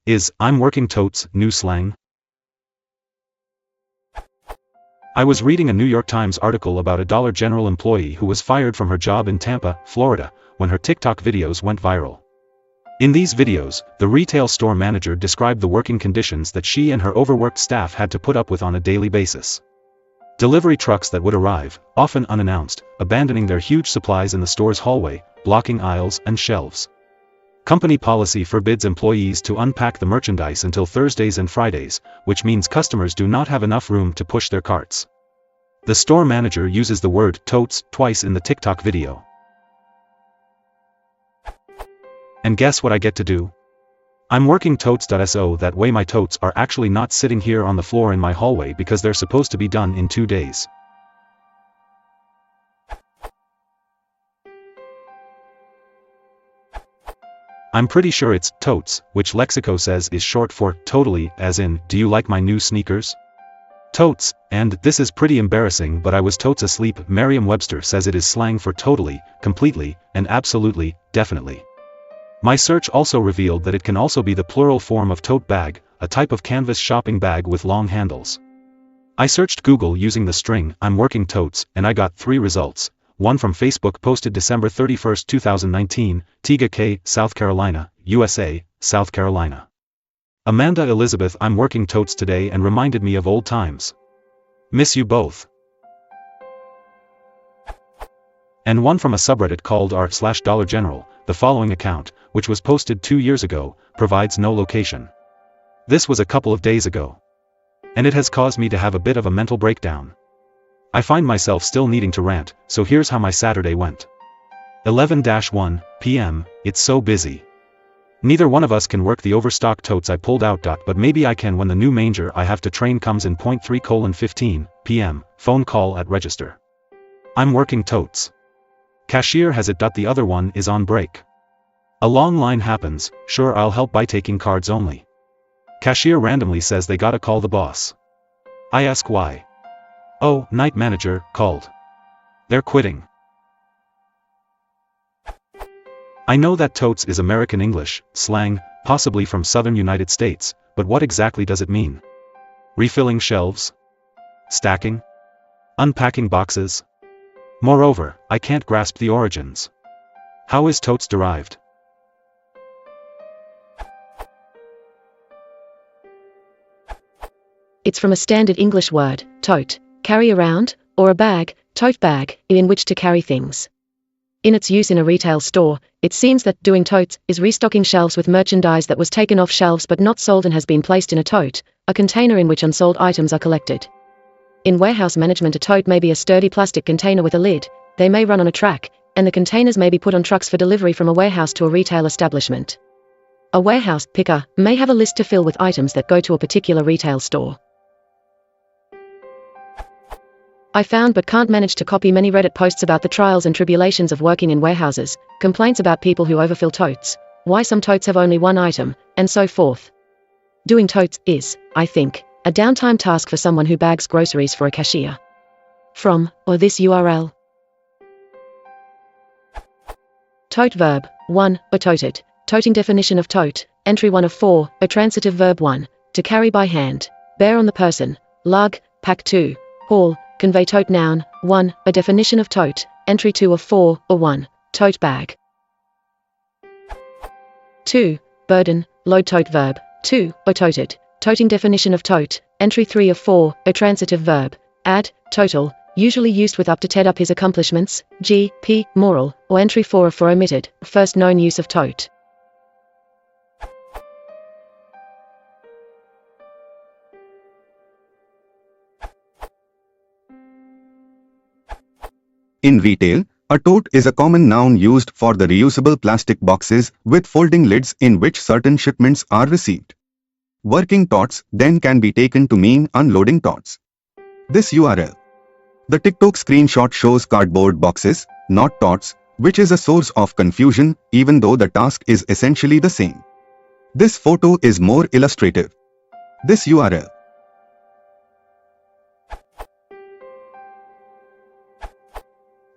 Is "I'm working totes" new slang? I was reading a New York Times article about a Dollar General employee who was fired from her job in Tampa, Florida, when her TikTok videos went viral. In these videos, the retail store manager described the working conditions that she and her overworked staff had to put up with on a daily basis. Delivery trucks that would arrive, often unannounced, abandoning their huge supplies in the store's hallway, blocking aisles and shelves. Company policy forbids employees to unpack the merchandise until Thursdays and Fridays, which means customers do not have enough room to push their carts. The store manager uses the word totes twice in the TikTok video. And guess what I get to do? I'm working totes. So that way my totes are actually not sitting here on the floor in my hallway because they're supposed to be done in 2 days. I'm pretty sure it's totes, which Lexico says is short for totally, as in, do you like my new sneakers? Totes, and this is pretty embarrassing, but I was totes asleep. Merriam-Webster says it is slang for totally, completely, and absolutely, definitely. My search also revealed that it can also be the plural form of tote bag, a type of canvas shopping bag with long handles. I searched Google using the string "I'm working totes" and I got 3 results. One from Facebook posted December 31, 2019, Tiga K, South Carolina, USA, South Carolina. Amanda Elizabeth, I'm working totes today and reminded me of old times. Miss you both. And one from a subreddit called r/Dollar General, the following account, which was posted 2 years ago, provides no location. This was a couple of days ago. And it has caused me to have a bit of a mental breakdown. I find myself still needing to rant, so here's how my Saturday went. 11-1 p.m, it's so busy. Neither one of us can work the overstock totes I pulled out. But maybe I can when the new manger I have to train comes in 3:15 p.m, phone call at register. I'm working totes. Cashier has it. The other one is on break. A long line happens. Sure, I'll help by taking cards only. Cashier randomly says they gotta call the boss. I ask why. Oh, night manager called. They're quitting. I know that totes is American English slang, possibly from southern United States, but what exactly does it mean? Refilling shelves? Stacking? Unpacking boxes? Moreover, I can't grasp the origins. How is totes derived? It's from a standard English word, tote, carry around, or a bag, tote bag, in which to carry things. In its use in a retail store, it seems that doing totes is restocking shelves with merchandise that was taken off shelves but not sold and has been placed in a tote, a container in which unsold items are collected. In warehouse management, a tote may be a sturdy plastic container with a lid, they may run on a track, and the containers may be put on trucks for delivery from a warehouse to a retail establishment. A warehouse picker may have a list to fill with items that go to a particular retail store. I found but can't manage to copy many Reddit posts about the trials and tribulations of working in warehouses, complaints about people who overfill totes, why some totes have only one item, and so forth. Doing totes is, I think, a downtime task for someone who bags groceries for a cashier. From, or this URL. Tote verb, 1, or toted, toting definition of tote, entry 1 of 4, a transitive verb 1, to carry by hand, bear on the person, lug, pack 2, haul, convey tote noun, 1, a definition of tote, entry 2 of 4, or 1, tote bag. 2, burden, load tote verb, 2, or toted, toting definition of tote, entry 3 of 4, a transitive verb, add, total, usually used with up to ted up his accomplishments, g, p, moral, or entry 4 of 4 omitted, first known use of tote. In retail, a tote is a common noun used for the reusable plastic boxes with folding lids in which certain shipments are received. Working totes then can be taken to mean unloading totes. This URL. The TikTok screenshot shows cardboard boxes, not totes, which is a source of confusion even though the task is essentially the same. This photo is more illustrative. This URL.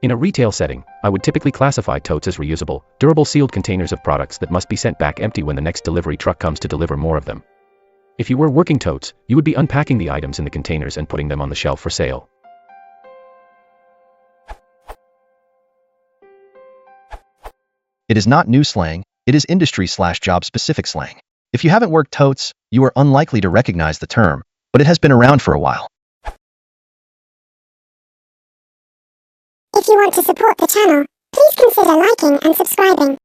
In a retail setting, I would typically classify totes as reusable, durable sealed containers of products that must be sent back empty when the next delivery truck comes to deliver more of them. If you were working totes, you would be unpacking the items in the containers and putting them on the shelf for sale. It is not new slang, it is industry/job specific slang. If you haven't worked totes, you are unlikely to recognize the term, but it has been around for a while. If you want to support the channel, please consider liking and subscribing.